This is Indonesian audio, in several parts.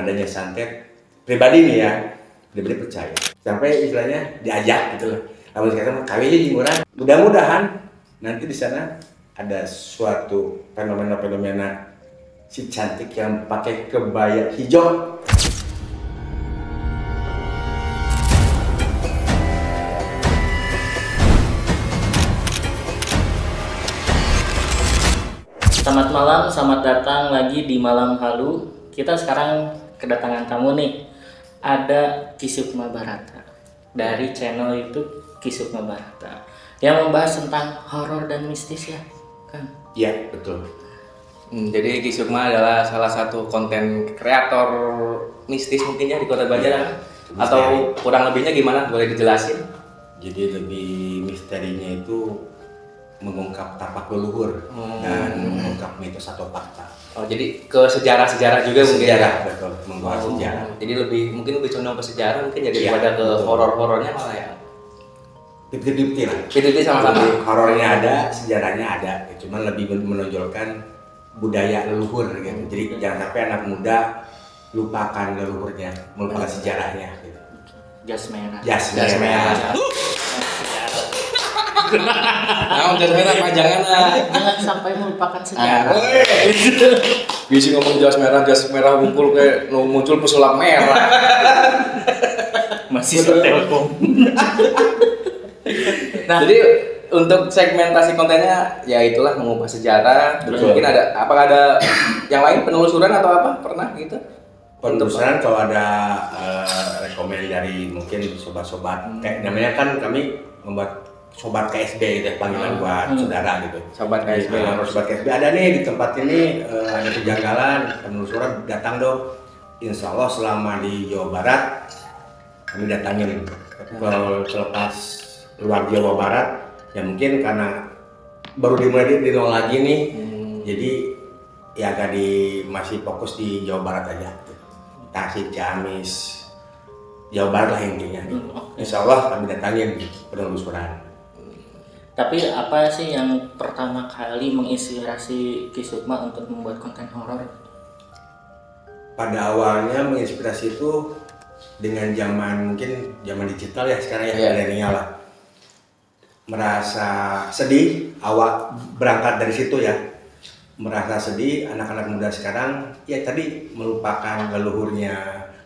adanya santet pribadi nih ya, pribadi percaya. Sampai istilahnya diajak gitu loh. Lalu sekarang kawinnya jemuran. Mudah-mudahan nanti di sana ada suatu fenomena-fenomena si cantik yang pakai kebaya hijau. Selamat malam, selamat datang lagi di Malam Halu. Kita sekarang kedatangan tamu nih. Ada Ki Sukma Barata dari channel YouTube Ki Sukma Barata yang membahas tentang horor dan mistis ya, kan? Iya, betul. Jadi Ki Sukma adalah salah satu konten kreator mistis mungkin ya di Kota Banjar, Iya, atau kurang lebihnya gimana? Boleh dijelasin? Jadi lebih misterinya itu mengungkap tapak leluhur dan mengungkap mitos atau fakta. Oh, jadi ke sejarah-sejarah juga mungkin. Sejarah, betul, membahas sejarah. Jadi mungkin lebih condong ke sejarah mungkin ya Iya, daripada ke betul. horor-horornya malah ya. 50-50 lah. Itu sama-sama. Jadi, horornya ada, sejarahnya ada. Cuman lebih menonjolkan budaya leluhur gitu. Jadi jangan sampai anak muda lupakan leluhurnya, melupakan sejarahnya gitu. Jas merah. Jas Jas merah. merah. Nah, jas merah pajangan lah. Jangan sampai melupakan sejarah. Bisa ngomong jas merah muncul kayak muncul pesulap merah. Masih Telkom. Nah, Jadi untuk segmentasi kontennya ya itulah mengupas sejarah. Terus Betul. mungkin apakah ada yang lain penelusuran atau apa? Pernah gitu? Penelusuran kalau ada rekomend dari mungkin sobat-sobat kayak namanya kan kami membuat sobat KSB gitu ya, panggilan buat saudara gitu. Sobat KSB. Sobat KSB ada nih di tempat ini ada kejanggalan, penelusuran datang dong. Insya Allah selama di Jawa Barat kami datangin. Tapi kalau selepas luar Jawa Barat ya mungkin karena baru dimulai di nol lagi nih, jadi ya agak masih fokus di Jawa Barat aja. Tasik, Ciamis, Jawa Barat lah intinya. Insya Allah kami datangin penelusuran. tapi apa sih yang pertama kali menginspirasi Ki Sukma untuk membuat konten horor? Pada awalnya menginspirasi itu dengan mungkin zaman digital ya sekarang ya, Iya. milenial lah. Merasa sedih awal berangkat dari situ ya. Merasa sedih anak-anak muda sekarang ya tadi melupakan leluhurnya,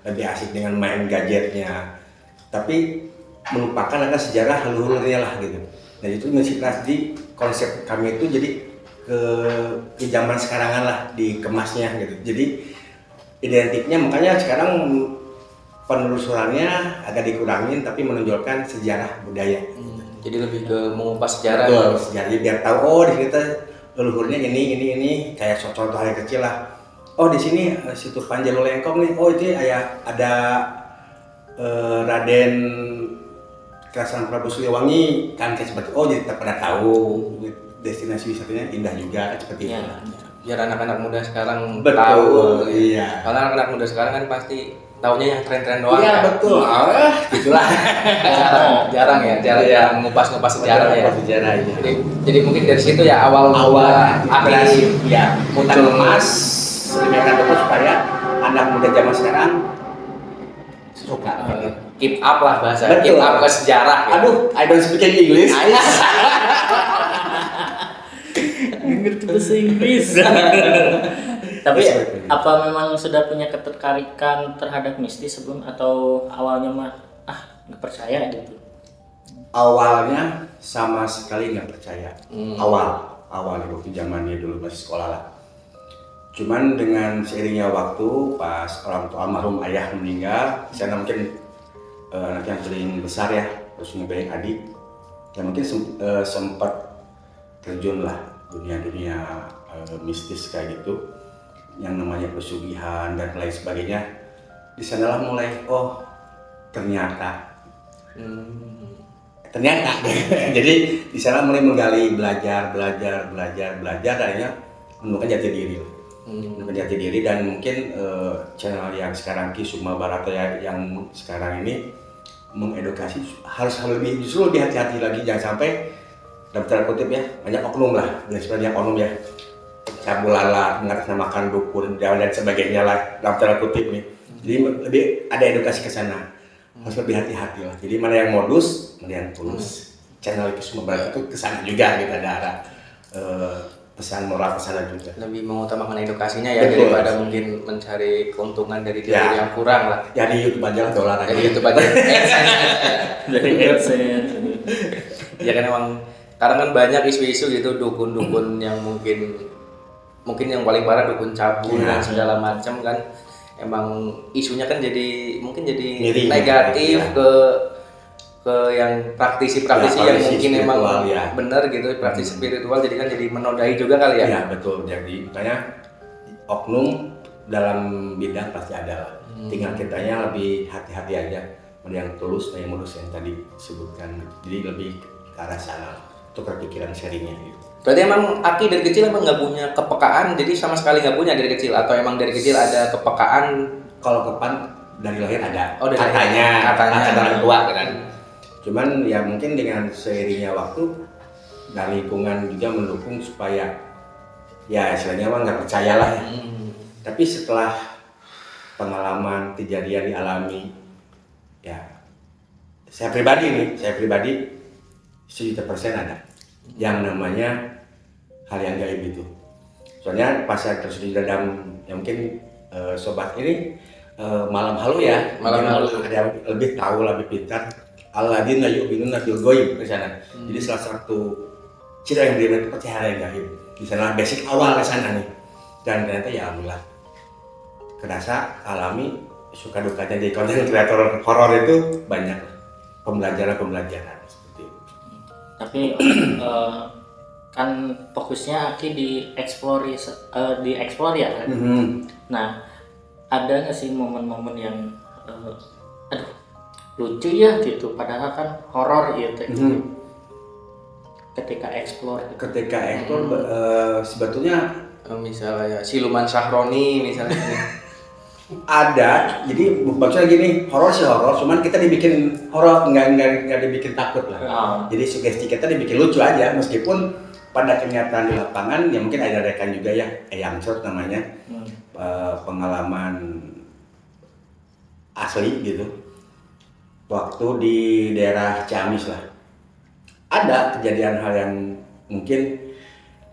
lebih asik dengan main gadgetnya. Tapi melupakan akan sejarah leluhurnya lah gitu. Dan itu menginspirasi konsep kami itu jadi ke zaman sekarangan lah dikemasnya gitu. Jadi identiknya makanya sekarang penelusurannya agak dikurangin tapi menonjolkan sejarah budaya. Jadi lebih ke mengupas sejarah. Betul, sejarah jadi biar tahu oh di sini tuh leluhurnya ini kayak contoh hal kecil lah. Oh di sini situ Panjalulengkong nih. Oh itu ada Raden Kerasan Prabu Siliwangi kan kayak seperti oh jadi kita pada tahu destinasi wisatanya indah juga seperti Ya. itu. Biar anak-anak muda sekarang Betul, tahu. iya. Karena anak-anak muda sekarang kan pasti taunya yang tren-tren doang. Iya kan? betul. Gitulah. jarang Iya. mengupas sejarah ya. Sejarah ya. Jadi mungkin dari situ ya awal inspirasi ya muncul emas demikian itu supaya anak muda zaman sekarang suka. keep up lah bahasa. Betul. Keep up ke sejarah. Gitu. Aduh, I don't speak English. Ngerti bahasa Inggris. Tapi Seperti itu. apa memang sudah punya ketertarikan terhadap mistis sebelum atau awalnya mah nggak percaya gitu? Awalnya sama sekali nggak percaya. Awalnya waktu zamannya dulu masih sekolah lah. Cuman dengan seiringnya waktu pas orang tua almarhum ayah meninggal, saya mungkin anak yang paling besar ya, terus ngebayang adik, ya mungkin sempat terjun lah dunia mistis kayak gitu, yang namanya pesugihan dan lain sebagainya. Di sanalah mulai ternyata jadi di sana mulai menggali belajar akhirnya menemukan jati diri. Menemukan jati diri dan mungkin channel yang sekarang Ki Sukma Barata yang sekarang ini mengedukasi harus justru lebih hati-hati lagi, jangan sampai dalam tanda kutip ya banyak oknum lah, dan sebenarnya oknum ya cabulala mengatasnamakan dukun dan sebagainya lah dalam tanda kutip nih. Jadi lebih ada edukasi ke sana. Harus lebih hati-hati lah. Jadi mana yang modus, mana yang tulus. Channel Kisuk Barat itu ke sana juga kita ada arah pesan moral ke sana juga. Lebih mengutamakan edukasinya ya Betul. daripada mungkin mencari keuntungan dari diri Ya. yang kurang lah. Ya di YouTube aja lah dolar aja. Dari YouTube aja. Dari AdSense. Ya kan emang karena kan banyak isu-isu gitu dukun-dukun yang mungkin yang paling parah dukun cabul Ya. dan segala macam kan emang isunya kan jadi mungkin jadi Miring, negatif ya. ke yang praktisi-praktisi Ya, yang praktisi mungkin emang spiritual, ya. benar gitu praktisi spiritual jadi kan jadi menodai juga kali ya. Ya betul. Jadi makanya oknum dalam bidang pasti ada lah. Tinggal kitanya lebih hati-hati aja. Mana yang tulus, mana yang modus yang tadi disebutkan. Jadi lebih ke arah sana tukar pikiran sharingnya gitu. Berarti emang Aki dari kecil emang nggak punya kepekaan, jadi sama sekali nggak punya dari kecil atau emang dari kecil ada kepekaan? Kalau kepan dari lahir ada. Oh, dari katanya katanya. kata orang tua kan. Cuman ya mungkin dengan seiringnya waktu dan lingkungan juga mendukung supaya ya istilahnya mah nggak percaya lah ya. Tapi setelah pengalaman kejadian dialami ya saya pribadi 100% ada yang namanya hal yang gaib itu. Soalnya pas saya terus di dalam ya mungkin sobat ini malam halu ya, Malam mungkin halu. ada yang lebih tahu lebih pintar. Alladzina yu'minuna bil ghaib di sana. Jadi salah satu ciri yang beriman itu percaya hal yang gaib. Di sana basic awal ke sana nih. Dan ternyata ya alhamdulillah kerasa alami suka dukanya di konten kreator horor itu banyak pembelajaran seperti itu. Tapi kan fokusnya Aki di explore ya kan? Nah, ada nggak sih momen-momen yang aduh lucu ya gitu, padahal kan horor ya teh. Ketika explore gitu. Ketika ekspor sebetulnya Misalnya siluman Sahroni misalnya. ada, jadi maksudnya gini, horor sih horor, cuman kita dibikin horor, nggak dibikin takut lah. Jadi sugesti kita dibikin lucu aja, meskipun pada kenyataan di lapangan ya mungkin ada rekan juga ya, Eyangshot namanya, pengalaman asli gitu. Waktu di daerah Ciamis lah, ada kejadian hal yang mungkin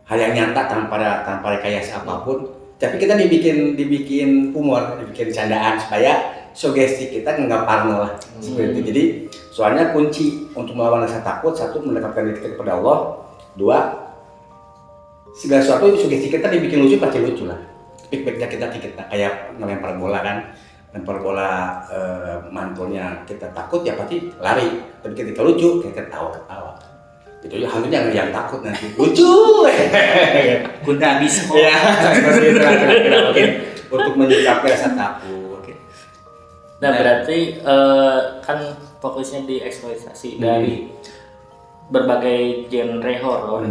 hal yang nyata tanpa rekayasa apapun. Tapi kita dibikin humor, dibikin candaan supaya sugesti kita nggak parno lah seperti itu. Jadi soalnya kunci untuk melawan rasa takut, satu mendekatkan diri kita kepada Allah, dua segala sesuatu sugesti kita dibikin lucu pasti lucu lah. Feedbacknya kita kayak ngelempar bola kan, lempar bola mantulnya kita takut ya pasti lari. Tapi ketika lucu kita ketawa. Itu ya hantunya yang takut nanti lucu. Kunta bisa. Ya, seperti itu lah kira-kira mungkin untuk menyikapi rasa takut. Nah berarti kan fokusnya di eksploitasi dari berbagai genre horor.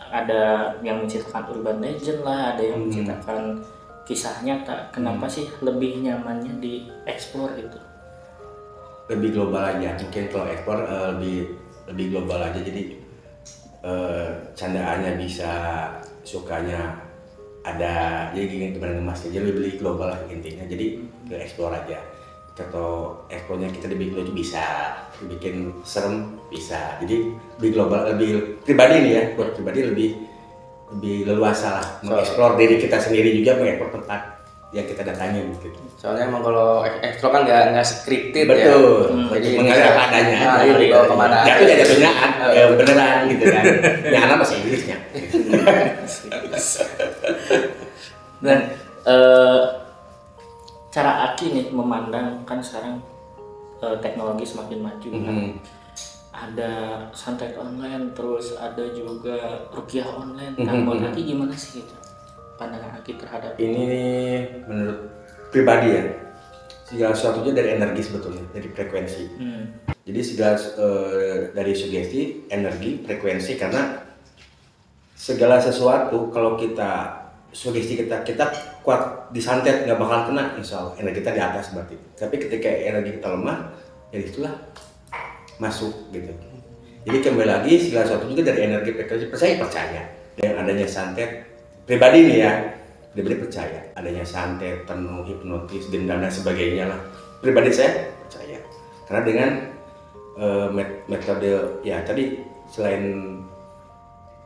Ada yang menceritakan urban legend lah, ada yang menceritakan kisah nyata. Kenapa sih lebih nyamannya di explore itu? Lebih global aja, mungkin kalau ekspor lebih global aja, jadi candaannya bisa, sukanya ada, jadi gini gimana mas, jadi lebih global lah intinya, jadi ke explore aja. Atau eksplornya kita dibikin lucu bisa, dibikin serem bisa, jadi lebih global, lebih pribadi nih ya, buat pribadi lebih leluasa lah, mengeksplor diri kita sendiri juga, mengeksplor tempat yang kita datangin gitu. Soalnya emang kalau explore kan nggak scripted ya. Betul, Jadi mengalir apa adanya. Nah, dibawa kemana aja. Jatuhnya beneran gitu kan. Yang anak bahasa Inggrisnya. Dan cara Aki nih memandang kan sekarang teknologi semakin maju kan. Ada santet online, terus ada juga ruqyah online. Nah, menurut Aki gimana sih gitu? Pandangan Aki terhadap Ini menurut pribadi ya, segala sesuatunya dari energi sebetulnya, dari frekuensi. Jadi segala dari sugesti, energi, frekuensi, karena segala sesuatu kalau kita sugesti kita kuat disantet nggak bakal kena, insya Allah energi kita di atas berarti. Tapi ketika energi kita lemah, ya itulah masuk gitu. Jadi kembali lagi segala sesuatu juga dari energi frekuensi. Percaya dengan adanya santet pribadi nih ya, pribadi percaya adanya santet, penuh, hipnotis, dendam dan sebagainya lah. Pribadi saya percaya karena dengan metode ya tadi selain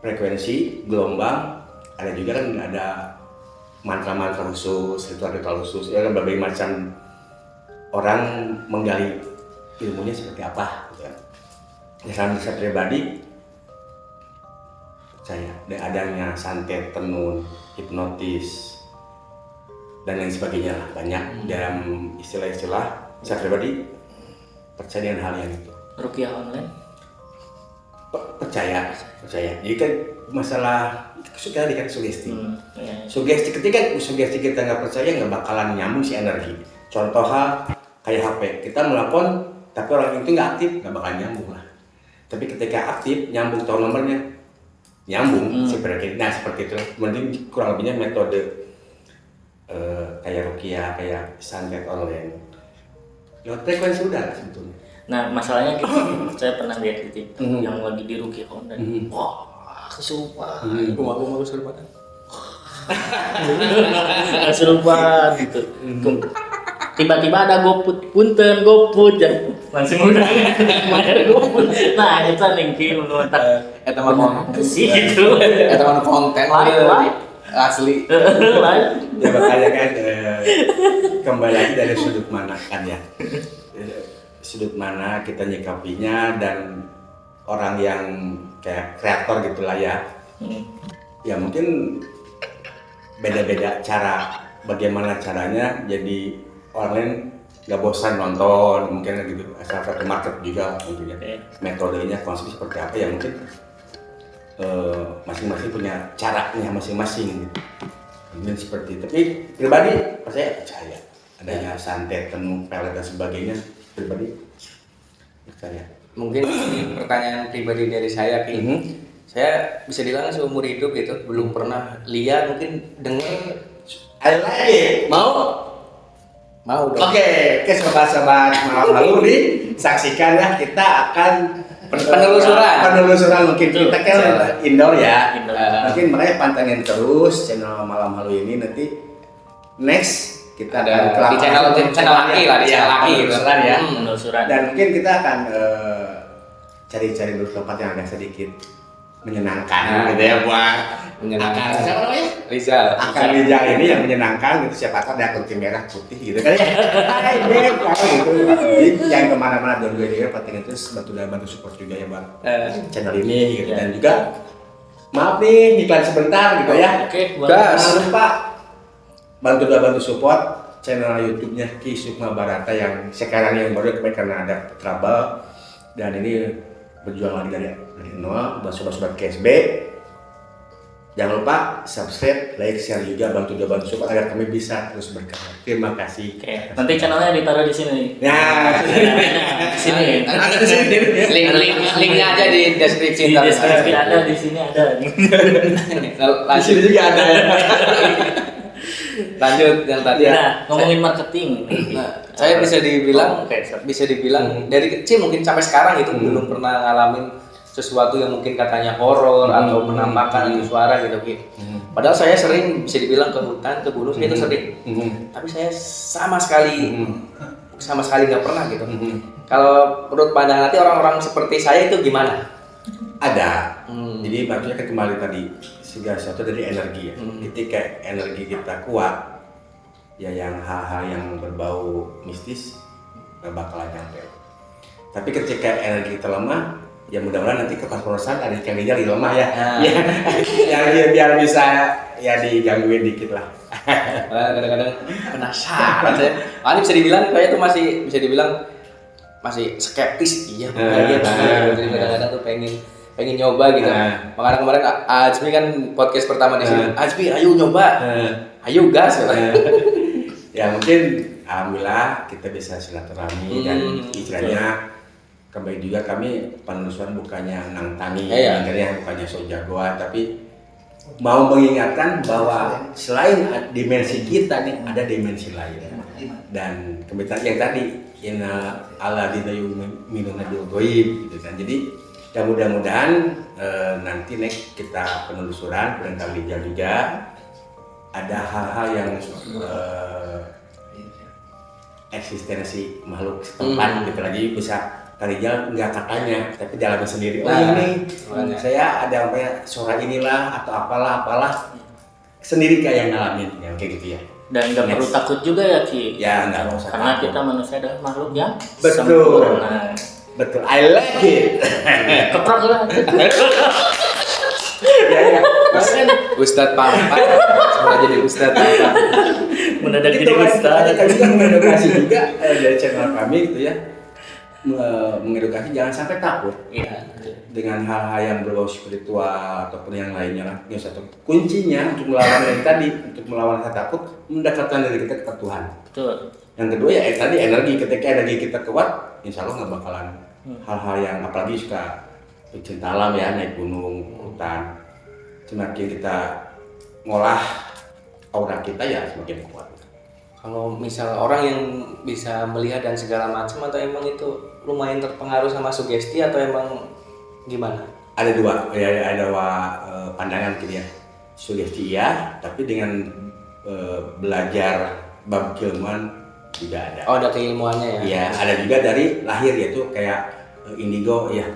frekuensi, gelombang, ada juga kan ada mantra-mantra khusus, ritual-ritual khusus, ya kan berbagai macam orang menggali ilmunya seperti apa gitu kan. Ya saya pribadi percaya dan adanya santet, tenun, hipnotis dan lain sebagainya lah, banyak dalam istilah-istilah. Saya pribadi percaya dengan hal yang itu. Ruqyah online? Percaya. Jadi kan masalah suka kan sugesti. Ya. Sugesti ketika sugesti kita nggak percaya nggak bakalan nyambung si energi. Contoh hal kayak HP, kita melapor tapi orang itu nggak aktif nggak bakalan nyambung lah. Tapi ketika aktif nyambung tahu nomornya nyambung seperti nah seperti itu. Mending kurang lebihnya metode kayak ruqyah, kayak santet online. Lewat frekuensi udara sebetulnya. Nah masalahnya gitu, saya pernah lihat di TikTok yang lagi di ruqyah online. Wah kesurupan. Rumah kesurupan. Kesurupan gitu. Tiba-tiba ada GoFood, punten GoFood ya. Langsung udah bayar GoFood. Nah itu nih film otak. Eta mah konten Sih gitu. Eta mah konten Live. asli. Ya makanya kan kembali lagi dari sudut mana kan ya, sudut mana kita nyikapinya dan orang yang kayak kreator gitulah ya. Ya mungkin beda-beda cara bagaimana caranya jadi orang lain nggak bosan nonton, mungkin gitu asal satu market juga tentunya. Metodenya konsep seperti apa ya mungkin masing-masing punya caranya masing-masing gitu. Mungkin seperti itu. Tapi pribadi saya percaya adanya santet, tenun, pelet dan sebagainya. Pribadi percaya. Mungkin ini pertanyaan pribadi dari saya, Ki. Saya bisa bilang seumur hidup gitu belum pernah lihat, mungkin dengar. Ada lagi mau dong. Oke, sobat-sobat malam lalu nih saksikan ya kita akan penelusuran mungkin kita kan indoor ya. Mungkin makanya pantengin terus channel malam lalu ini, nanti next kita ada akan di channel laki lah, di channel laki penelusuran ya. Penelusuran. Dan mungkin kita akan cari-cari dulu tempat yang agak sedikit menyenangkan gitu ya buat menyenangkan. siapa namanya? Rizal. Akan Rijal ini yang menyenangkan gitu, siapa tahu ada kunci merah putih gitu kan ya. Hai Beb, gitu. Jadi jangan kemana-mana dulu ya, penting itu bantu support juga ya buat channel ini gitu. Dan juga maaf nih iklan sebentar gitu ya. Oke, Jangan lupa bantu support channel YouTube-nya Ki Sukma Barata yang sekarang yang baru kemarin karena ada trouble dan ini berjuang lagi dari nol buat sobat-sobat KSB. Jangan lupa subscribe, like, share juga, bantu support agar kami bisa terus berkarya. Terima kasih. Oke, nanti channelnya ditaruh di sini. Nah, Di sini. ada di sini. Linknya aja di deskripsi. Di deskripsi ada, di sini ada. Di sini juga ada ya. Lanjut yang tadi. Nah, ngomongin marketing. Saya bisa dibilang Oke, dari kecil mungkin sampai sekarang itu belum pernah ngalamin sesuatu yang mungkin katanya horor atau menampakkan itu suara gitu Ki. Padahal saya sering bisa dibilang ke hutan, ke gunung itu sering. Tapi saya sama sekali nggak pernah gitu. Kalau menurut pandangan nanti orang-orang seperti saya itu gimana? Ada. Jadi maksudnya kan kembali tadi segala sesuatu dari energi ya. Ketika energi kita kuat, ya yang hal-hal yang berbau mistis nggak bakalan nyampe. Tapi ketika energi kita lemah, ya mudah-mudahan nanti kepengurusan ada yang Rijal di lemah ya. Ya biar bisa ya digangguin dikit lah. Kadang-kadang penasaran saya. Ini bisa dibilang saya tuh masih bisa dibilang masih skeptis iya. Jadi kadang-kadang tuh pengen nyoba gitu. Makanya kemarin Ajmi kan podcast pertama di sini. Ajmi, ayo nyoba. Ayo gas. Ya mungkin alhamdulillah kita bisa silaturahmi dan istilahnya kembali juga kami penelusuran bukannya nantangin, bukannya so jagoan, tapi mau mengingatkan bahwa selain dimensi kita nih ada dimensi lain. Dan kebetulan yang tadi inna ala dinayu minuna bil ghaib gitu kan. Jadi ya mudah-mudahan nanti next kita penelusuran barangkali juga ada hal-hal yang eksistensi makhluk setempat gitu lagi bisa Rijal nggak katanya tapi dalamnya sendiri. Oh ini saya ada apa suara inilah atau apalah sendiri kayak yang ngalamin ya kayak gitu ya. Dan nggak perlu takut juga ya Ki. Ya nggak usah. Karena takut. kita manusia adalah makhluk yang Betul. sempurna. Betul, I like it. Keprok lah. Ya. Kan Ustadz Pampat semoga jadi Ustadz Pampat. Mendadak itu jadi kan ustaz. kami juga mengedukasi juga dari channel kami gitu ya. Mengedukasi jangan sampai takut Iya. dengan hal-hal yang berbau spiritual ataupun yang lainnya lah. Yang satu kuncinya untuk melawan yang tadi, untuk melawan rasa takut, mendekatkan diri kita ke Tuhan. Betul. Yang kedua ya tadi energi, ketika energi kita kuat, insya Allah nggak bakalan hal-hal yang apalagi suka pecinta alam ya, naik gunung, hutan. Semakin kita ngolah aura kita ya semakin kuat. Kalau misal orang yang bisa melihat dan segala macam atau emang itu lumayan terpengaruh sama sugesti atau emang gimana? Ada dua, ya ada dua pandangan gitu ya. Sugesti iya, tapi dengan belajar bab keilmuan juga ada. Oh, ada keilmuannya ya? Iya, ada juga dari lahir yaitu kayak indigo ya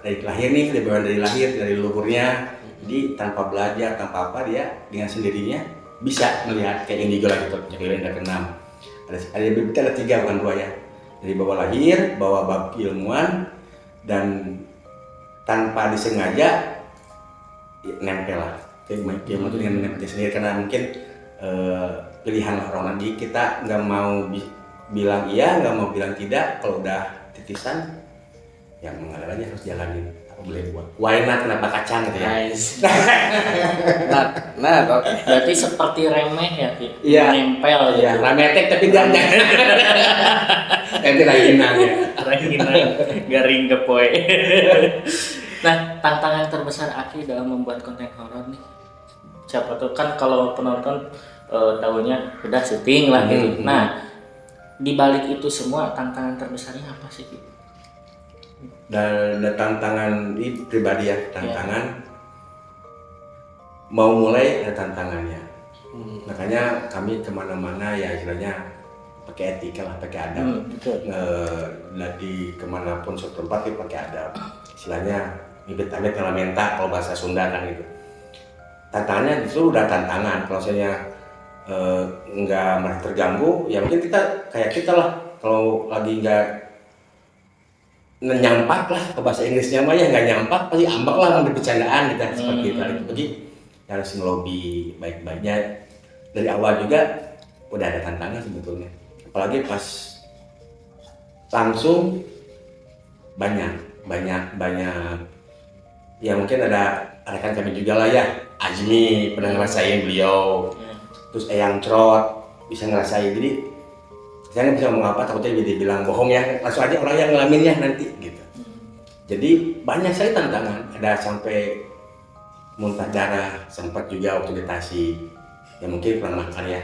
dari lahir nih, dari lahir dari leluhurnya. Jadi tanpa belajar, tanpa apa dia dengan sendirinya bisa melihat kayak indigo lagi tuh, jadi ada ke-6. Ada 3 bukan 2 ya. Dari bawah lahir, bawa bab keilmuan dan tanpa disengaja ya, nempel lah. Keilmuan itu dengan nempel sendiri karena mungkin pilihan orang lagi kita nggak mau bilang iya, nggak mau bilang tidak. Kalau udah titisan, yang mengalir aja harus jalanin. Boleh buat why not kenapa kacang gitu ya. Nice. Nah, Berarti seperti remeh ya Ki. Iya. Nempel Ya, gitu. rametek tapi jangan. Nanti ranginan ya. Ranginan garing kepoe. Nah, tantangan terbesar Aki dalam membuat konten horor nih. Siapa tuh kan kalau penonton tahunya udah syuting lah gitu. Nah, di balik itu semua tantangan terbesarnya apa sih Ki? Dan tantangan ini pribadi ya, tantangan mau mulai ada tantangannya. Makanya kami kemana-mana ya istilahnya pakai etika lah, pakai adab. Betul. Lagi kemanapun suatu tempat ya pakai adab. Istilahnya ibet-ibet elementa kalau bahasa Sunda kan gitu. Tantangannya itu udah tantangan. Kalau saya nggak merasa terganggu, ya mungkin kita kayak kita lah. Kalau lagi nggak nyampak lah ke bahasa Inggrisnya mah ya nggak nyampak pasti ambak lah mau bercandaan gitu seperti itu. Jadi harus ngelobi baik-baiknya dari awal juga udah ada tantangan sebetulnya. Apalagi pas langsung banyak ya mungkin ada rekan kami juga lah ya Azmi pernah ngerasain beliau, terus Eyang Crot bisa ngerasain. Jadi saya nggak bisa ngomong apa, takutnya jadi bilang bohong ya, langsung aja orang yang ngalaminnya nanti gitu. Jadi banyak saya tantangan, ada sampai muntah darah, sempat juga waktu di Tasik ya mungkin kurang makan ya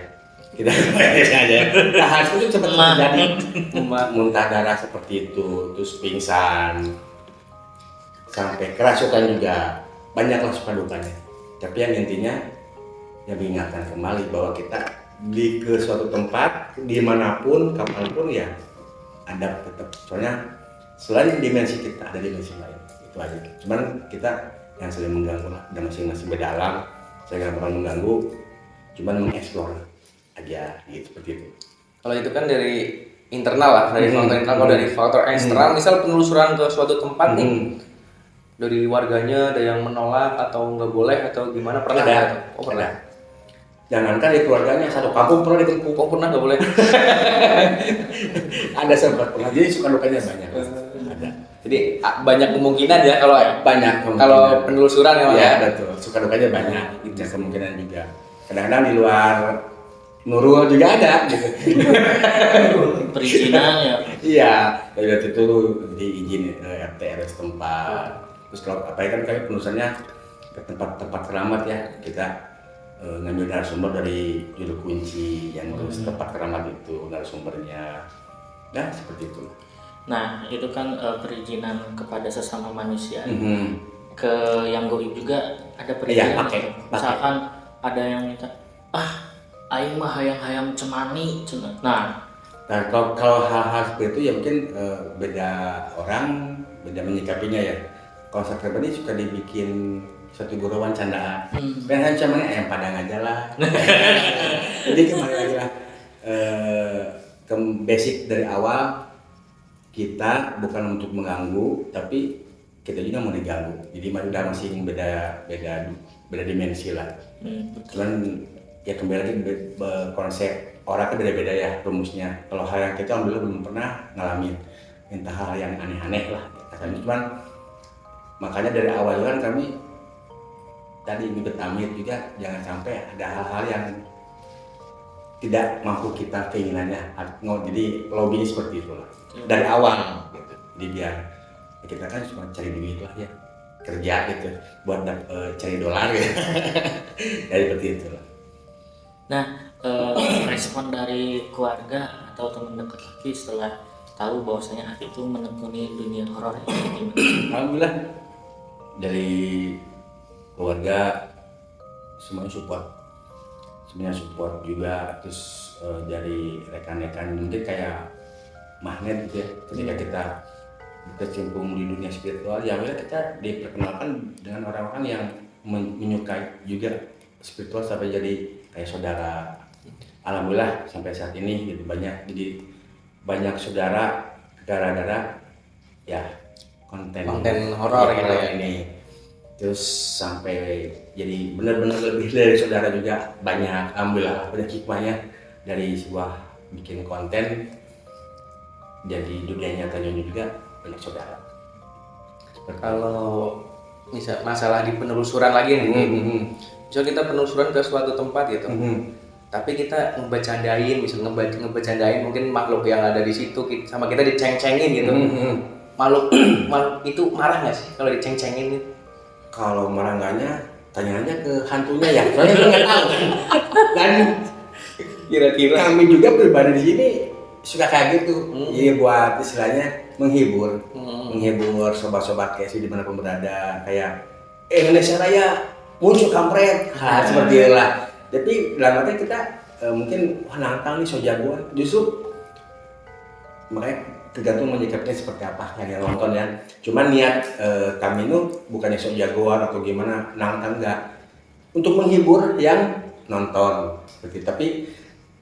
kita aja nah harus itu sempat terjadi muntah darah seperti itu, terus pingsan sampai kerasukan juga, banyaklah suka dukanya. Tapi yang intinya ya mengingatkan kembali bahwa kita di ke suatu tempat dimanapun kapanpun ya ada tetap, soalnya selain dimensi kita ada dimensi lain itu aja. Cuman kita yang sering mengganggu lah, dan masing-masing beda alam. Saya nggak bakal mengganggu, cuman mengeksplor aja gitu seperti itu. kalau itu kan dari internal lah, dari faktor internal. Kalau dari faktor eksternal, misal penelusuran ke suatu tempat nih, dari warganya ada yang menolak atau nggak boleh atau gimana, pernah Ada. nggak? Oh pernah. Jangankan di keluarganya, satu kampung pernah dikepung. Oh pernah nggak boleh. Ada sempat pernah, jadi suka dukanya banyak. Ada Jadi banyak kemungkinan ya kalau banyak kalau penelusuran ya Mas, ya betul, suka dukanya banyak gitu, kemungkinan juga. Kadang-kadang di luar Nurul juga ada gitu. Perizinan ya. Iya, dari waktu itu diizin RT RW setempat. Terus kalau apa kan kayak penulisannya ke tempat-tempat keramat ya, kita ngambil narasumber dari juru kunci yang ngurus tempat keramat itu, narasumbernya. Nah, seperti itu. Nah, itu kan perizinan kepada sesama manusia. Mhm. Ke yang goib juga ada perizinan. Iya, pakai. Misalkan ada yang minta aing mah hayang-hayang cemani cenah. Nah, kalau hal-hal seperti itu ya mungkin beda orang, beda menyikapinya ya. Kalau saya pribadi suka dibikin satu gurauan candaan. Kan cuman ayam padang aja lah. Jadi kembali lagi lah ke basic dari awal, kita bukan untuk mengganggu, tapi kita juga mau diganggu. Jadi udah masih beda dimensi lah. Cuman ya kembali lagi konsep orang kan beda-beda ya rumusnya. Kalau hal yang kita alhamdulillah belum pernah ngalamin, minta hal yang aneh-aneh lah. Cuman makanya dari awal kan kami tadi nyebut amit juga jangan sampai ada hal-hal yang tidak mampu kita keinginannya. Jadi lobbynya seperti itulah dari awal gitu. Jadi biar kita kan cuma cari duit lah ya, kerja gitu buat cari dolar gitu. Jadi seperti itulah. Nah, respon dari keluarga atau teman dekat Aki setelah tahu bahwasanya Aki itu menekuni dunia horor ini gimana? Alhamdulillah dari keluarga semuanya support juga, terus dari rekan-rekan mungkin kayak magnet gitu ya, ketika kita berkecimpung di dunia spiritual ya kita diperkenalkan dengan orang-orang yang menyukai juga spiritual sampai jadi kayak saudara. Alhamdulillah sampai saat ini gitu banyak saudara gara-gara ya konten horor gitu ya. Ini terus sampai jadi benar-benar lebih dari saudara juga banyak. Alhamdulillah banyak hikmahnya dari sebuah bikin konten jadi dunia nyatanya juga banyak saudara. Kalau misal masalah di penelusuran lagi nih, misal kita penelusuran ke suatu tempat gitu, tapi kita ngebecandain, misal ngebecandain mungkin makhluk yang ada di situ sama kita diceng-cengin gitu. Makhluk itu marah nggak sih kalau diceng-cengin gitu? Kalau marah enggaknya tanya aja ke hantunya ya, soalnya gue nggak tahu. Dan Kira-kira kami juga pribadi di sini suka kayak gitu. Iya buat istilahnya menghibur sobat-sobat kayak sih dimanapun berada, kayak Indonesia Raya muncul kampret, seperti itulah. Tapi dalam arti kita mungkin nantang nih so jagoan, justru makanya tergantung menyikapinya seperti apa yang nonton ya. Cuman niat kami itu bukannya sok jagoan atau gimana, nantang enggak, untuk menghibur yang nonton seperti. Tapi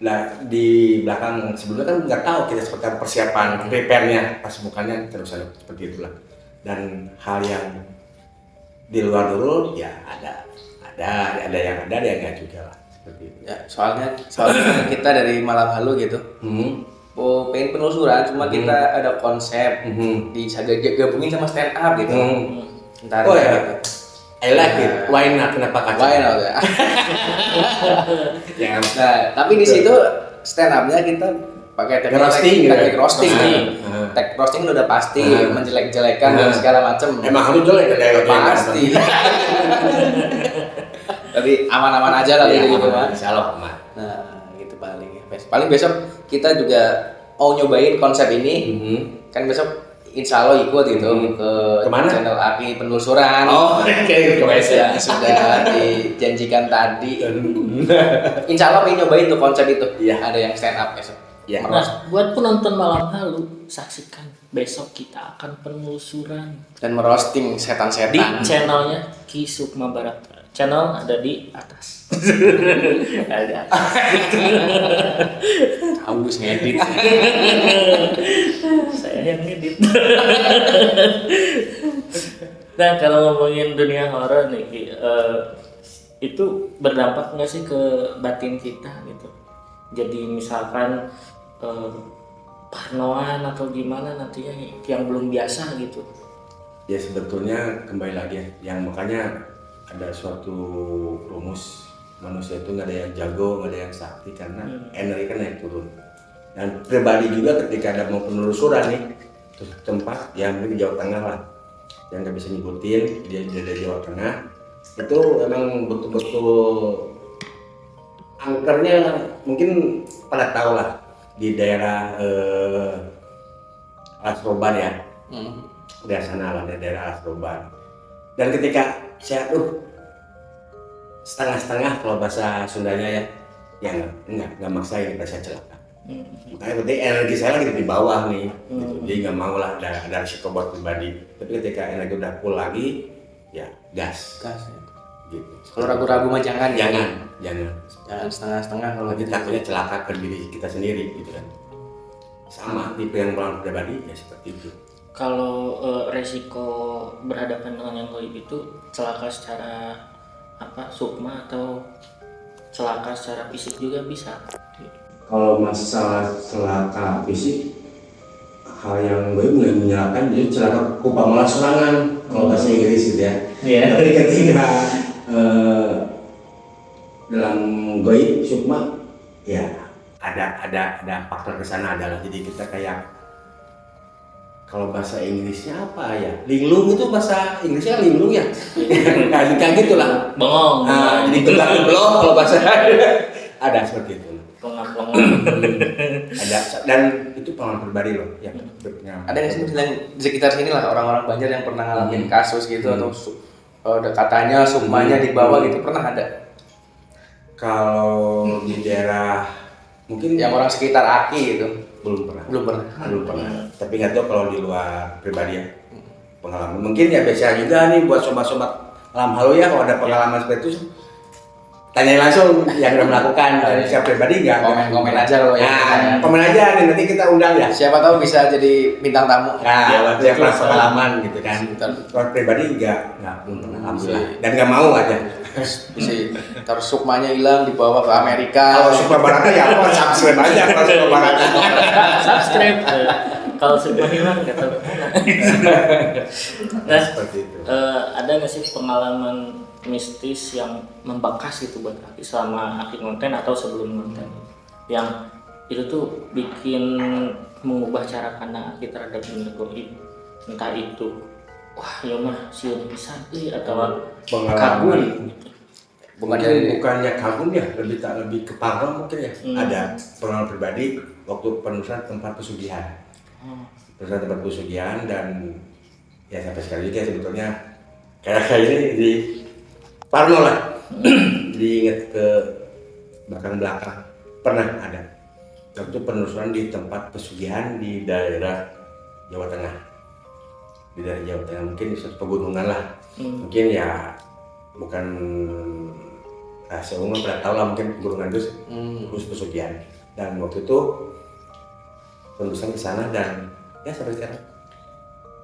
lah di belakang sebelumnya kan nggak tahu kita seperti apa persiapan prepare-nya pas bukannya terus seperti itulah. Dan hal yang di luar dulu ya ada yang ada enggak juga lah seperti itu. ya, soalnya kita dari Malam Halu gitu. Pengen penelusuran, cuma kita ada konsep digabungin sama stand up gitu. Ntar Oh ya, gitu. I like it. Why not? Kenapa kacau? Why not ya? Ya, Nah, tapi di situ stand up-nya kita pakai teknik roasting gitu. teknik roasting nih. Heeh. Teknik roasting udah pasti menjelek-jelekan dan segala macam. emang kamu jelek ya Pasti. Tapi aman-aman aja lah gitu Mas. Insya Allah aman. Nah, gitu paling ya. Paling besok kita juga mau nyobain konsep ini. Kan besok insya Allah ikut gitu ke Kemana? channel Aki penelusuran. Oh, oke, yang sudah dijanjikan tadi. Insya Allah pengen nyobain tuh konsep itu. Iya. Ada yang stand up besok. Ya. Nah, buat penonton Malam Halu, saksikan besok kita akan penelusuran Dan merosting di setan-setan. channelnya Ki Sukma Barata. Channel ada di atas. Ada. Agus ngedit. Saya yang ngedit. Nah, kalau ngomongin dunia horor nih, Ki, itu berdampak nggak sih ke batin kita gitu? Jadi misalkan parnoan atau gimana nantinya yang belum biasa gitu. Ya sebetulnya kembali lagi ya, yang makanya ada suatu rumus manusia itu nggak ada yang jago, nggak ada yang sakti karena energi kan naik turun. Dan pribadi juga ketika ada mau penelusuran nih ke tempat yang di Jawa Tengah lah, yang nggak bisa nyebutin dia dari Jawa Tengah, itu emang betul-betul angkernya mungkin pada tahu lah di daerah Alas Roban ya, daerah sana lah, daerah Alas Roban. Dan ketika saya setengah-setengah kalau bahasa Sundanya ya, Ya nggak maksain pada saya celaka. Makanya berarti energi saya lagi di bawah nih, gitu. Jadi nggak mau lah ada risiko buat pribadi. Tapi ketika energi udah full lagi, ya gas. Gas, ya. Gitu. Kalau ragu-ragu mah jangan. Jangan Setengah-setengah kalau kita takutnya celaka ke diri kita sendiri gitu kan. Sama tipe yang melawan pribadi ya seperti itu. Kalau resiko berhadapan dengan yang gaib itu celaka secara sukma atau celaka secara fisik juga bisa. Kalau masalah celaka fisik, hal yang gue menyerahkan jadi celaka kupamalah serangan kalau bahasa Inggris gitu ya. Iya. Tapi ketika dalam goib sukma ya ada faktor kesana adalah jadi kita kayak kalau bahasa Inggrisnya apa ya, linglung itu bahasa Inggrisnya linglung ya. Kayak gitulah. Bengong. Jadi gelap-gelap kalau bahasa ada seperti itu. Pelongap-pelongap. Ada, dan itu pengalaman pribadi loh yang ada nggak sih yang di sekitar sini lah orang-orang Banjar yang pernah ngalamin kasus gitu atau katanya sukmanya di bawah gitu, pernah ada? kalau di daerah mungkin Yang orang sekitar Aki gitu belum pernah belum pernah. tapi nggak tahu kalau di luar pribadi ya pengalaman mungkin ya biasa juga nih buat sobat-sobat alam halo ya kalau ada pengalaman seperti itu tanya langsung yang udah melakukan. Dari saya pribadi nggak Komen aja kalau nah, komen aja nih, nanti kita undang ya. Siapa tahu bisa jadi bintang tamu. Nah, yang pernah pengalaman gitu kan. Betul. Kalau pribadi nggak belum pernah alhamdulillah. Dan nggak mau aja. Bisa terus sukmanya hilang dibawa ke Amerika. Kalau suka baratnya ya apa subscribe aja kalau suka baratnya. Subscribe. Kalau sukma hilang nggak tahu. Nah, Seperti itu. ada nggak sih pengalaman mistis yang membekas itu buat Aki selama Aki konten atau sebelum konten yang itu tuh bikin mengubah cara pandang Aki terhadap dunia gaib, entah itu wah ya mah siun pisan atau kagum gitu. Bukannya kagum ya, lebih ke parno mungkin ya. Ada pengalaman pribadi waktu penelusuran tempat pesugihan. Penelusuran tempat pesugihan dan ya sampai sekarang juga sebetulnya kayak ini di parno lah. Diingat ke belakang pernah ada waktu penelusuran di tempat pesugihan di daerah Jawa Tengah. Di daerah Jawa Tengah mungkin di suatu pegunungan lah. Mungkin ya bukan rahasia umum, pada tahu lah mungkin pegunungan itu khusus pesugihan. Dan waktu itu penelusuran ke sana dan ya sampai sekarang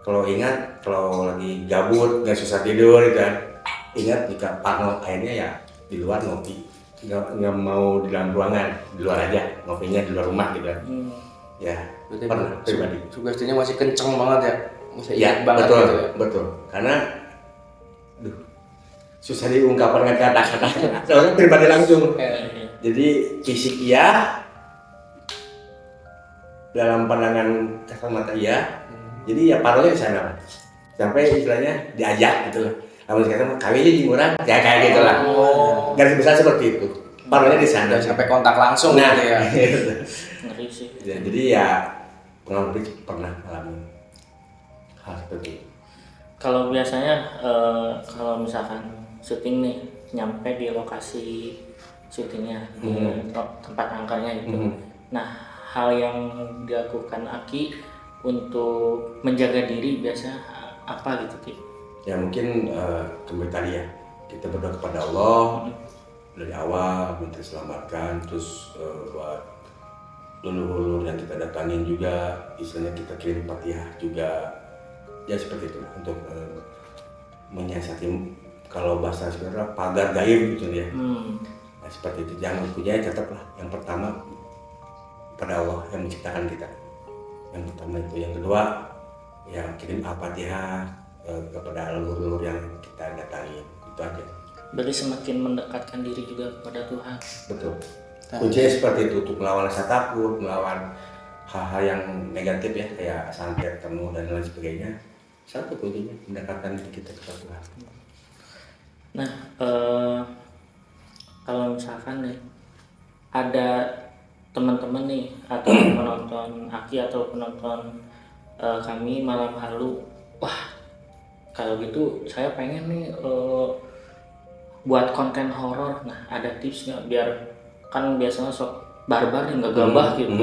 kalau ingat, kalau lagi gabut nggak susah tidur gitu kan, ingat jika parno akhirnya ya di luar ngopi, nggak mau di dalam ruangan, di luar aja ngopinya di luar rumah gitu kan. Ya pernah pribadi. Sugestinya masih kenceng banget ya. Masih Ya banget betul, gitu ya. betul. Karena susah diungkapkan dengan kata-kata. Soalnya pribadi langsung. Jadi fisik iya, dalam pandangan kasat mata iya. Jadi ya paronya di sana. Sampai istilahnya diajak gitu lah. Namun sekarang kawinnya di murah, ya kayak gitu lah. Garis besar seperti itu. Paronya di sana. Udah sampai kontak langsung Nah, gitu ya. Ngeri sih. Jadi ya pengalaman pribadi pernah alami hal seperti itu. Kalau biasanya kalau misalkan syuting nih nyampe di lokasi syutingnya di tempat angkarnya gitu. Nah, hal yang dilakukan Aki untuk menjaga diri biasa apa gitu Ki? Ya mungkin kembali tadi ya, kita berdoa kepada Allah dari awal minta diselamatkan, terus buat leluhur yang kita datangin juga, istilahnya kita kirim Fatihah juga, ya seperti itu untuk menyiasati, kalau bahasa sebenarnya pagar gaib gitu ya. Nah, seperti itu, jangan punya tetaplah yang pertama pada Allah yang menciptakan kita, yang pertama itu. Yang kedua ya kirim Al-Fatihah kepada leluhur yang kita datangi, itu aja. Berarti semakin mendekatkan diri juga kepada Tuhan. Betul. Kuncinya seperti itu, untuk melawan rasa takut, melawan hal-hal yang negatif ya, kayak santet, temu dan lain sebagainya. Satu kuncinya mendekatkan diri kita kepada Tuhan. Nah, kalau misalkan nih ada teman-teman nih atau penonton Aki atau penonton kami malam halu, wah kalau gitu saya pengen nih buat konten horor. Nah, ada tips nggak biar kan biasanya sok barbar yang gegabah gitu.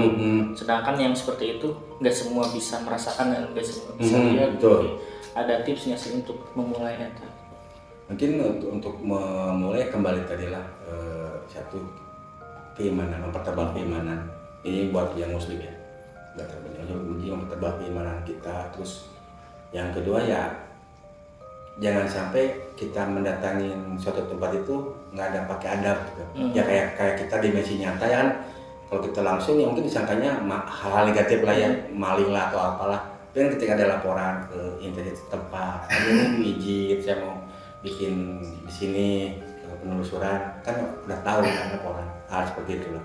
Sedangkan yang seperti itu nggak semua bisa merasakan dan nggak semua bisa lihat. betul. Ada tipsnya sih untuk memulai itu. Mungkin untuk memulai kembali tadilah satu keimanan, mempertebal keimanan. Ini buat yang muslim ya, nggak terbanyak mempertebal keimanan kita. Terus yang kedua ya jangan sampai kita mendatangin suatu tempat itu nggak ada pakai adab gitu. Ya kayak kita di dimensi nyata ya kan, kalau kita langsung ya mungkin disangkanya hal-hal negatif lah ya, maling lah atau apalah. Tapi kan ketika ada laporan ke instansi tempat, ini izin saya mau bikin di sini penelusuran, kan udah tahu kan laporan hal seperti itulah.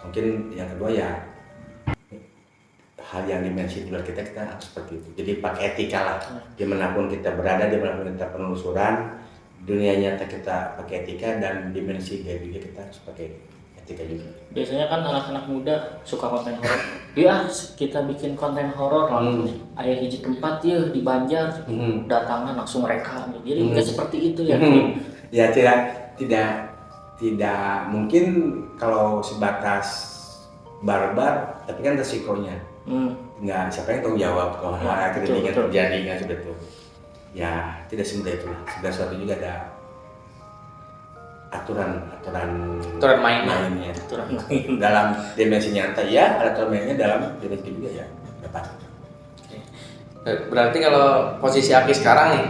Mungkin yang kedua ya hal yang dimensi di luar kita harus seperti itu. Jadi pakai etika lah. Dimanapun kita berada, dimanapun kita penelusuran, dunia nyata kita pakai etika, dan dimensi gaib juga kita harus pakai etika juga. Biasanya kan anak-anak muda suka konten horor. Ya kita bikin konten horor lalu aya hiji tempat ya di Banjar, datangan langsung rekam. Jadi nggak seperti itu ya. Ya tidak mungkin kalau sebatas barbar, tapi kan resikonya. Nggak, siapa yang tanggung jawab kalau hal kritik terjadi kan seperti itu. Ya tidak semudah itulah. Segala sesuatu juga ada aturan mainnya. Dalam dimensi nyata ya, ada aturan mainnya, dalam dimensi juga ya dapat. Berarti kalau posisi Aki sekarang nih,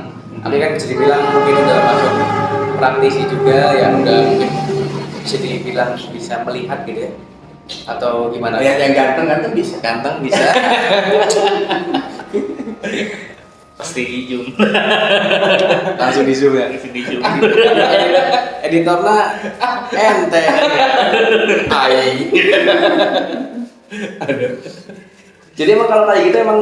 Aki kan bisa dibilang mungkin udah masuk praktisi juga ya, udah mungkin bisa dibilang bisa melihat gitu ya, atau gimana? Lihat yang ganteng bisa. Ganteng bisa. Pasti di zoom. Langsung di zoom ya. Langsung di zoom. Editornya ente. Ai. Jadi emang kalau kayak gitu emang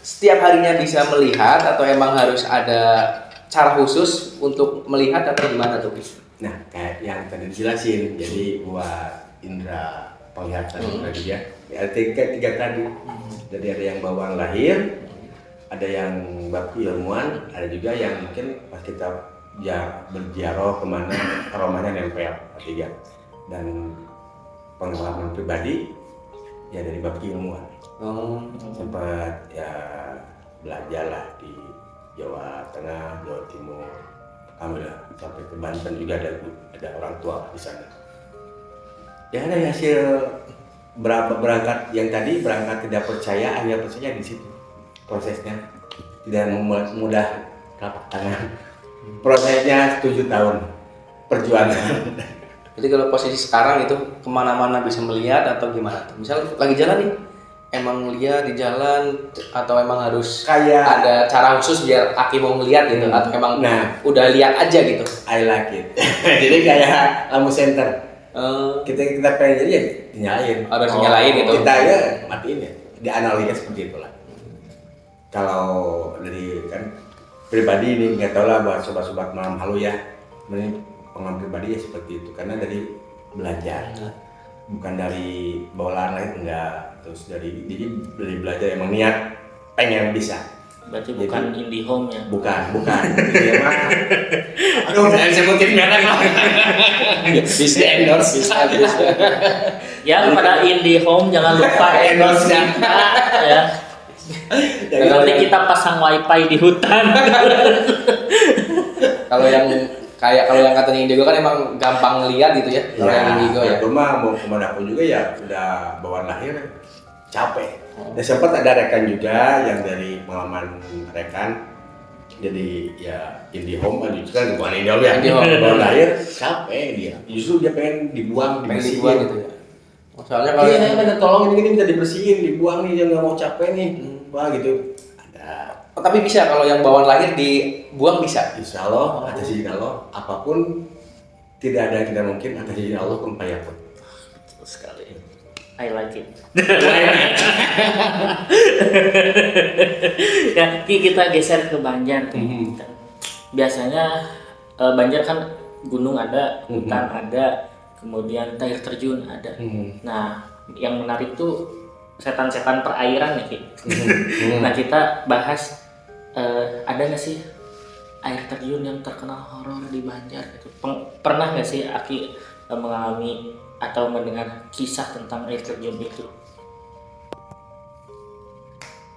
setiap harinya bisa melihat atau emang harus ada cara khusus untuk melihat atau gimana tuh? Nah, kayak yang tadi dijelasin, jadi buat indera penglihatan tadi ya, ada tiga tadi. Jadi ada yang bawaan lahir, ada yang bakti ilmuwan, ada juga yang mungkin pas kita berziarah kemana aromanya nempel, tiga. Dan pengalaman pribadi ya dari bakti ilmuwan. Sempat ya belajar lah di Jawa Tengah, Jawa Timur, alhamdulillah sampai ke Banten juga ada orang tua di sana. Ya ada hasil berangkat yang tadi berangkat tidak percaya, hanya percaya di situ. Prosesnya tidak mudah telapak tangan. Prosesnya 7 tahun perjuangan. Jadi kalau posisi sekarang itu kemana-mana bisa melihat atau gimana? Misal lagi jalan nih, emang lihat di jalan atau emang harus Kayak ada cara khusus biar Aki mau ngeliat gitu, atau emang udah lihat aja gitu? I like it. Jadi kayak lampu senter. Kita pengen jadi ya dinyalain. Harus nyalain gitu. Kita ya matiin ya. Dianalogikan seperti itulah. Kalau dari kan pribadi ini nggak tahu lah buat sobat-sobat malam halu ya. Ini pengalaman pribadi ya seperti itu, karena dari belajar, bukan dari bawaan lain enggak. Terus dari belajar emang niat pengen bisa. Berarti bukan indie home ya? Bukan. Iya mah. Aduh, jangan sebutin merek lah. Bisa endorse. Ya pada indie home jangan lupa endorse kita ya. Nanti kita pasang wifi di hutan. Kalau yang katanya Indigo kan emang gampang ngeliat gitu ya. Kalau yang Indigo ya. Cuma mau kemana pun juga ya udah bawaan lahir capek. Dan sempat ada rekan juga yang dari pengalaman rekan, jadi ya IndiHome kan bukan IndiHome ya, bawaan lahir capek dia. Justru dia pengen dibuang, dibersihin gitu ya. Soalnya kalau saya minta tolong ini bisa dibersihin, dibuang nih, dia nggak mau capek nih, wah gitu. Ada. Tapi bisa kalau yang bawaan lahir dibuang bisa. Insya Allah atas izin Allah, apapun tidak ada yang tidak mungkin atas izin Allah pun payapun. Betul sekali. I like it. Ya, kita geser ke Banjar. Biasanya Banjar kan gunung ada, hutan ada, kemudian air terjun ada. Nah, yang menarik tuh setan-setan perairan ya, Ki. Nah, kita bahas ada nggak sih air terjun yang terkenal horor di Banjar? Pernah nggak sih Aki mengalami atau mendengar kisah tentang air terjun itu?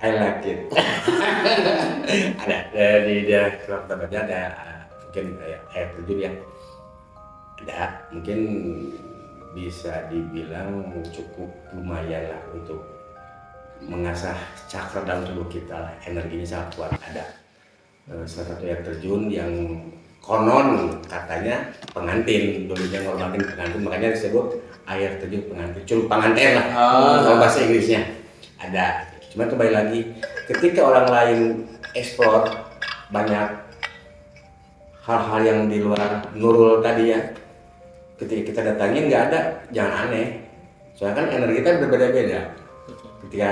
I like it. Ada di daerah Kota Banjar ada mungkin air terjun yang ada, mungkin bisa dibilang cukup lumayan lah untuk mengasah cakra dalam tubuh kita lah, energinya sangat kuat. Ada salah satu air terjun yang konon katanya pengantin, dulunya ngormatin pengantin, makanya disebut air terjun pengantin, curug pengantin lah kalau bahasa Inggrisnya. Ada, cuman kembali lagi ketika orang lain eksplor banyak hal-hal yang di luar Nurul tadi ya, ketika kita datangin nggak ada, jangan aneh, soalnya kan energi kita berbeda-beda. Ketika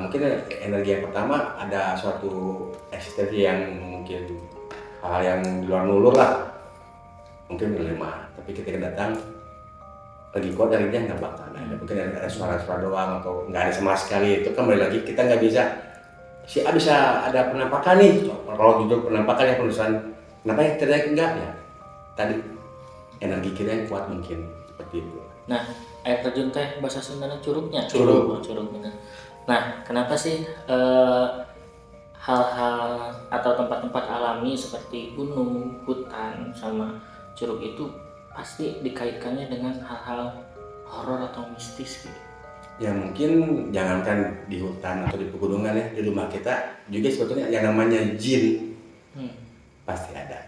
mungkin energi yang pertama ada suatu eksistensi yang mungkin hal yang di luar Nurul lah, mungkin menerima, tapi ketika datang lagi kuat dari dia nggak bakal ada, mungkin ada suara-suara doang atau nggak ada sama sekali. Itu kembali lagi kita nggak bisa, si A bisa ada penampakan nih, kalau jujur penampakan yang penulisan kenapa ya terjadi enggak ya, tadi energi kita yang kuat mungkin seperti itu. Nah, air terjun teh bahasa Sundanya curugnya. Curug. Curug bener. Nah, kenapa sih hal-hal atau tempat-tempat alami seperti gunung, hutan, sama curug itu pasti dikaitkannya dengan hal-hal horor atau mistis gitu? Ya mungkin jangankan di hutan atau di pegunungan ya, di rumah kita juga sebetulnya yang namanya jin pasti ada.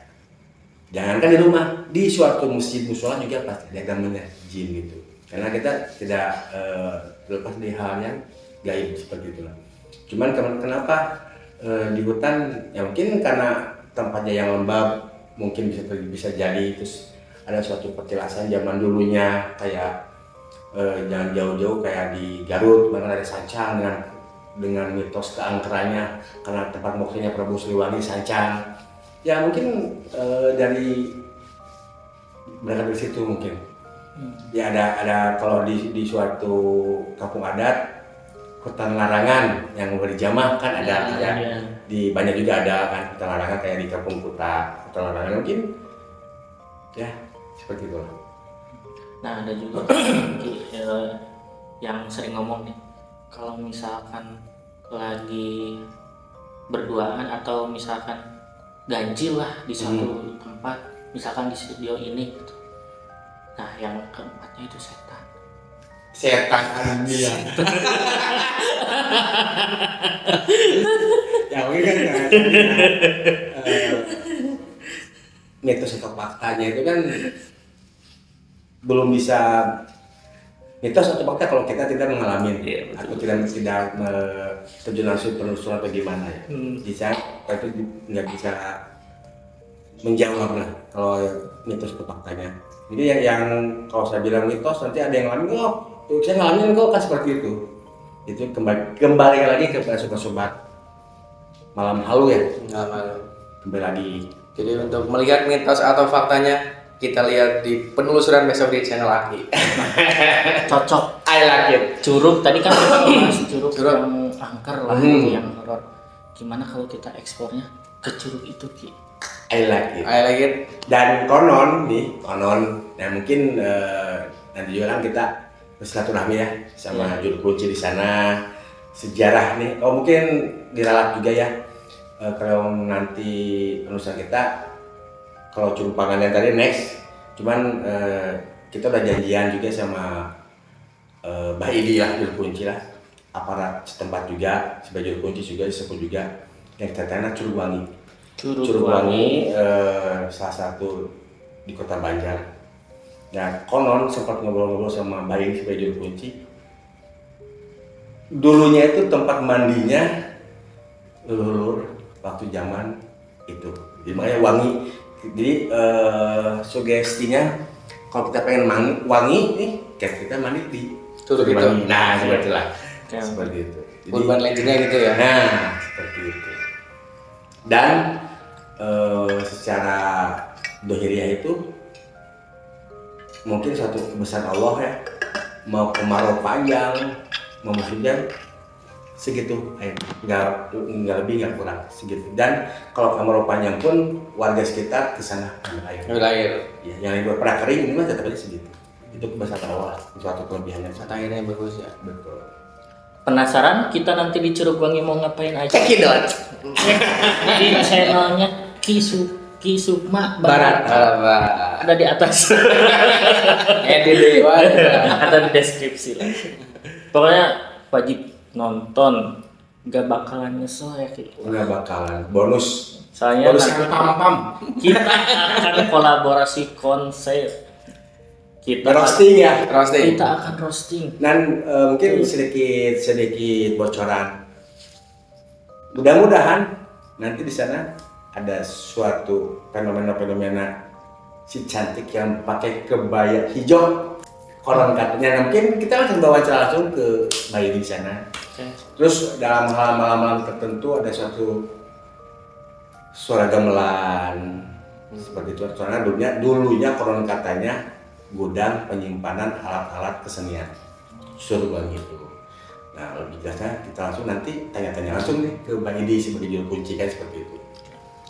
Jangankan di rumah, di suatu masjid musola juga pasti ada namanya jin gitu. Karena kita tidak terlepas dari hal yang gaib seperti itulah. Cuman kenapa di hutan? Ya mungkin karena tempatnya yang lembab, mungkin bisa jadi, terus ada suatu petilasan zaman dulunya kayak jangan jauh-jauh kayak di Garut, mana ada Sancang dengan mitos keangkerannya karena tempat moksanya Prabu Siliwangi Sancang. Ya mungkin dari berangkat dari situ mungkin. Ya ada kalau di suatu kampung adat hutan larangan yang udah dijamah kan ada di banyak juga ada kan hutan larangan kayak di Kampung Kuta, hutan larangan mungkin ya seperti itu. Nah, ada juga yang sering ngomong nih, kalau misalkan lagi berduaan atau misalkan ganjil lah di suatu tempat, misalkan di studio ini gitu. Nah, yang keempatnya itu setan. Setan dia. Ya mungkin kan mitos atau faktanya itu kan belum bisa, mitos atau fakta kalau kita tidak mengalami atau tidak terjun langsung penelusuran atau gimana ya. Bisa itu nggak bisa menjawab lah kalau mitos atau faktanya. Jadi yang kalau saya bilang mitos nanti ada yang ngalamin, oh saya ngalamin kok kan seperti itu. Itu kembali lagi kepada sobat-sobat malam halu ya. Kembali lagi. Jadi untuk melihat mitos atau faktanya kita lihat di penelusuran besok di channel Aki. Cocok. I like it. Curug tadi kan kita bahas curug yang angker lah, itu yang horor. Gimana kalau kita ekspornya ke curug itu, Ki? I like it. I like it. Dan konon, nah mungkin nanti juga kan kita bersilaturahmi ya sama juru kunci di sana, sejarah nih. Oh mungkin diralat juga ya. Kalau nanti penulisan kita, kalau curug panganan tadi next, cuman kita udah janjian juga sama Mbah Idi lah, juru kunci lah, aparat setempat juga, sebagai juru kunci juga disebut juga yang kita tanah Curug Wangi. Curug Wangi salah satu di Kota Banjar. Nah konon sempat ngobrol-ngobrol sama Mbah Idi sebagai juru kunci. Dulunya itu tempat mandinya leluhur waktu zaman itu, jadi makanya wangi. Jadi sugestinya kalau kita pengen wangi nih, kayak kita mandi di Curug itu. Nah seperti itulah, seperti itu. Jadi, urban legendnya gitu ya. Nah seperti itu. Dan secara dohiriah itu mungkin suatu kebesaran Allah ya, mau kemarau panjang, mau musim hujan segitu, nggak lebih nggak kurang segitu. Dan kalau kemarau panjang pun warga sekitar ke sana ambil air. Ambil air. Ya, yang pernah kering ini mah tetap aja segitu. Itu kebiasaan Allah, suatu kelebihannya. Akhirnya bagus ya. Betul. Penasaran kita nanti di Curug Wangi mau ngapain aja? Cekidot. Di channelnya Kisukma Barat. Ada di atas. Edit Ada di deskripsi lah. Pokoknya wajib nonton, gak bakalan nyesel ya gitu. Nggak bakalan bonus. Soalnya Bonus nanti pam. kita akan kolaborasi konsep. Roasting ya. Roasting. Kita akan roasting. Dan mungkin sedikit bocoran. Mudah-mudahan nanti di sana ada suatu fenomena si cantik yang pakai kebaya hijau. Konon katanya, nah, mungkin kita akan bawa langsung ke bayi di sana. Terus dalam hal malam-malam tertentu ada suatu suara gamelan seperti itu. Soalnya dulunya konon katanya gudang penyimpanan alat-alat kesenian surga gitu. Nah, lebih jelasnya kita langsung nanti tanya-tanya langsung nih ke Bang Idi sebagai juru kunci kan seperti itu.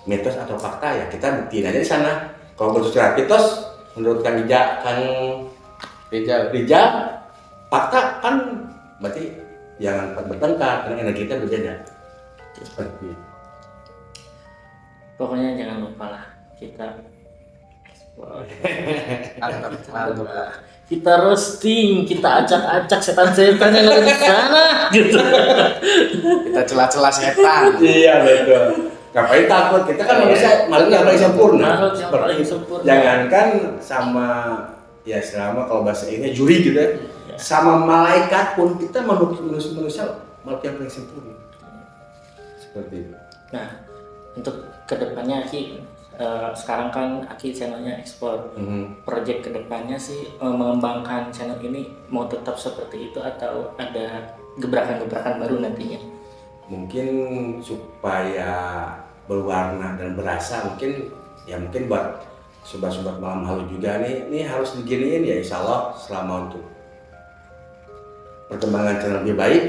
Mitos atau fakta ya kita buktiin aja di sana. Kalau bersejarah mitos menurut Kang Rijal, fakta kan berarti jangan bertengkar karena energi kita berbeda. Seperti itu. Pokoknya jangan lupa lah kita Mantap. kita roasting, kita acak-acak setan-setan yang ada di sana gitu. Kita celah-celah setan. Iya betul. Ngapain takut? Kita kan manusia makhluk yang paling sempurna. Makhluk yang paling sempurna. Jangankan sama ya selama kalau bahasa ini juri gitu ya. Sama malaikat pun kita manusia makhluk yang paling sempurna. Seperti itu. Nah, untuk kedepannya Aki, sekarang kan Aki channelnya ekspor. Project kedepannya sih mengembangkan channel ini mau tetap seperti itu atau ada gebrakan-gebrakan baru nantinya? Mungkin supaya berwarna dan berasa mungkin buat sobat-sobat malam halu juga nih harus diginiin ya, insya Allah selama untuk perkembangan channel lebih baik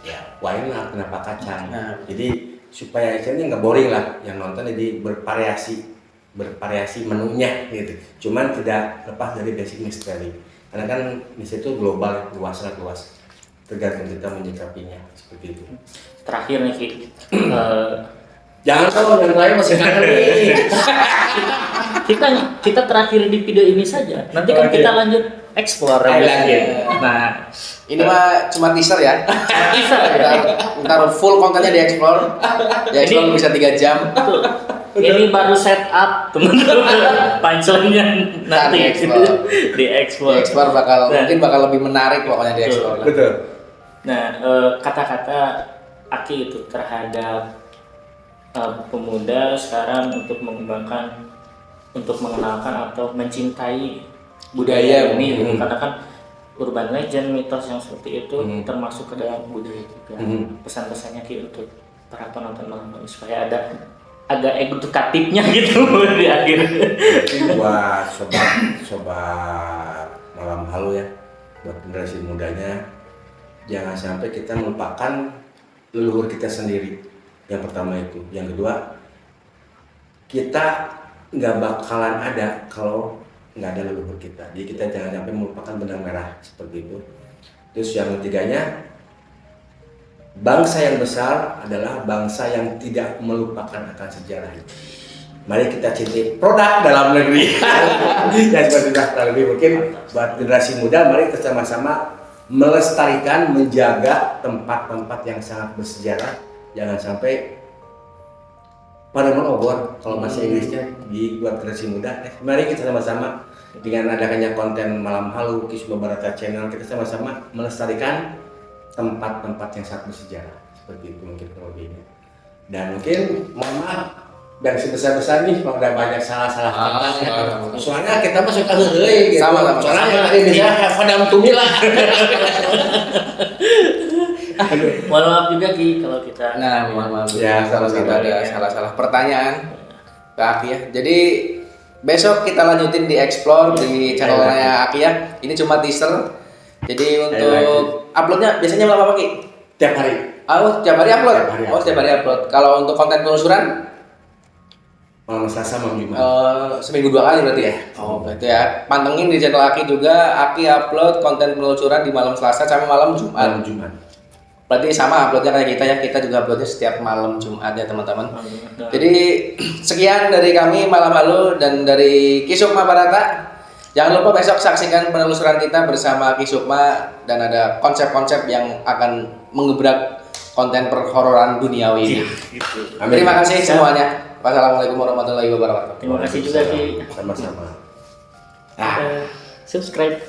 ya why not, kenapa kacang. Jadi supaya channelnya nggak boring lah yang nonton, jadi bervariasi menunya gitu, cuman tidak lepas dari basic misteri karena kan misteri itu global, luas, tergantung kita menyikapinya seperti itu. Terakhir nih Ki, Jangan kalau yang lain masih kangen nih. kita terakhir di video ini saja. Nanti kan kita lanjut explore lagi. Nah, Ini mah cuma teaser ya. bisa ya. Ntar full kontennya di explore. Di explore bisa 3 jam. Betul. Ini baru setup teman-teman. Punchline-nya nanti di explore. Di explore mungkin bakal lebih menarik pokoknya di explore. Betul. Nah, kata-kata Aki itu terhadap pemuda sekarang untuk mengembangkan, untuk mengenalkan atau mencintai budaya ini, karena kan urban legend, mitos yang seperti itu termasuk ke dalam budaya juga. Pesan-pesannya Ki untuk para penonton malam ini supaya ada agak edukatifnya gitu di akhir. Buat sobat malam halu ya, buat generasi mudanya, jangan sampai kita melupakan leluhur kita sendiri. Yang pertama itu, yang kedua kita nggak bakalan ada kalau nggak ada leluhur kita. Jadi kita jangan sampai melupakan benang merah seperti itu. Terus yang ketiganya, bangsa yang besar adalah bangsa yang tidak melupakan akan sejarah. Mari kita cintai produk dalam negeri. Dan sebenarnya lebih mungkin buat generasi muda, mari kita sama-sama melestarikan, menjaga tempat-tempat yang sangat bersejarah. Jangan sampai pada obor kalau bahasa Inggrisnya buat generasi muda. Mari kita sama-sama dengan adanya konten malam halu Kisukma Barata channel, kita sama-sama melestarikan tempat-tempat yang sangat bersejarah. Seperti itu mungkin lebihnya. Dan mungkin mohon maaf dan sebesar-besar nih kalau ada banyak salah-salah kata. Soalnya kita mah suka heureuy gitu. Sama. Soalnya tadi bisa padam tumila. Mohon maaf juga Ki kalau kita. Nah, mohon maaf Ya, kalau kita ada salah-salah pertanyaan ke Aki ya. Jadi besok kita lanjutin di explore di channelnya Aki ya. Ini cuma teaser. Jadi untuk uploadnya biasanya berapa Ki? Tiap hari. Oh, tiap hari upload. Tiap hari Tiap hari upload. Kalau untuk konten penelusuran Malam Selasa, malam Jumat. Seminggu 2 kali berarti ya? Oh berarti ya. Pantengin di channel Aki juga. Aki upload konten penelusuran di malam Selasa sama malam Jumat. Malam Jumat. Berarti sama uploadnya kayak kita ya. Kita juga uploadnya setiap malam Jumat ya teman-teman. Jadi sekian dari kami Malam Halu dan dari Kisukma Barata. Jangan lupa besok saksikan penelusuran kita bersama Kisukma dan ada konsep-konsep yang akan mengebrak konten perhororan duniawi ini. Amin. Terima kasih semuanya. Wassalamualaikum warahmatullahi wabarakatuh. Terima kasih juga Ki. Sama-sama. Subscribe.